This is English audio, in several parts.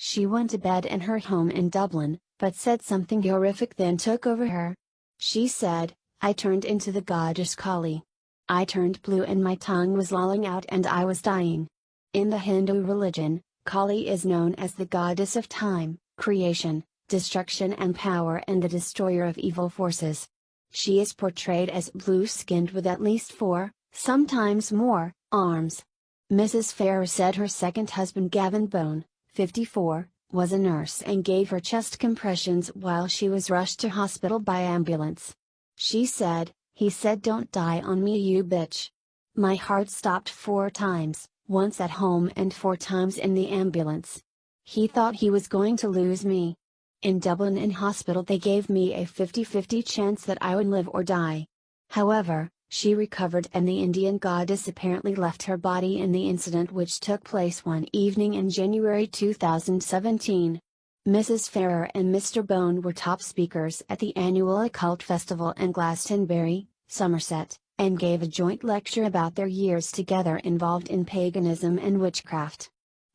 She went to bed in her home in Dublin, but said something horrific then took over her. She said, "I turned into the goddess Kali. I turned blue and my tongue was lolling out and I was dying." In the Hindu religion, Kali is known as the goddess of time, creation, destruction and power and the destroyer of evil forces. She is portrayed as blue-skinned with at least 4, sometimes more, arms. Mrs. Ferrer said her second husband Gavin Bone, 54, was a nurse and gave her chest compressions while she was rushed to hospital by ambulance. She said, "He said, 'Don't die on me, you bitch.' My heart stopped 4 times, once at home and 4 times in the ambulance. He thought he was going to lose me. In Dublin in hospital they gave me a 50-50 chance that I would live or die." However, she recovered and the Indian goddess apparently left her body in the incident which took place one evening in January 2017. Mrs. Ferrer and Mr. Bone were top speakers at the annual Occult Festival in Glastonbury, Somerset, and gave a joint lecture about their years together involved in paganism and witchcraft.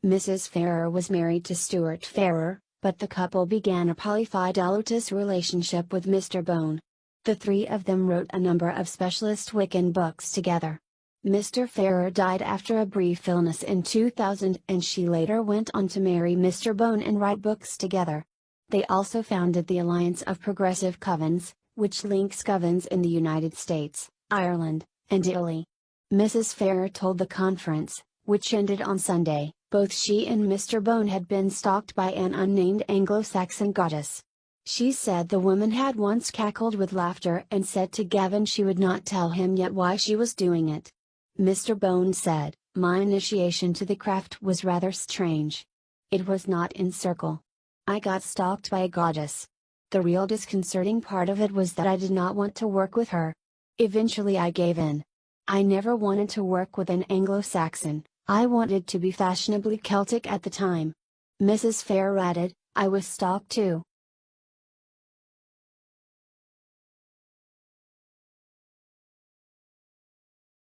Mrs. Ferrer was married to Stuart Ferrer, but the couple began a polyphidolitous relationship with Mr. Bone. The 3 of them wrote a number of specialist Wiccan books together. Mr. Ferrer died after a brief illness in 2000 and she later went on to marry Mr. Bone and write books together. They also founded the Alliance of Progressive Covens, which links covens in the United States, Ireland, and Italy. Mrs. Ferrer told the conference, which ended on Sunday, both she and Mr. Bone had been stalked by an unnamed Anglo-Saxon goddess. She said the woman had once cackled with laughter and said to Gavin she would not tell him yet why she was doing it. Mr. Bone said, "My initiation to the craft was rather strange. It was not in circle. I got stalked by a goddess. The real disconcerting part of it was that I did not want to work with her. Eventually I gave in. I never wanted to work with an Anglo-Saxon, I wanted to be fashionably Celtic at the time." Mrs. Ferrer added, "I was stalked too.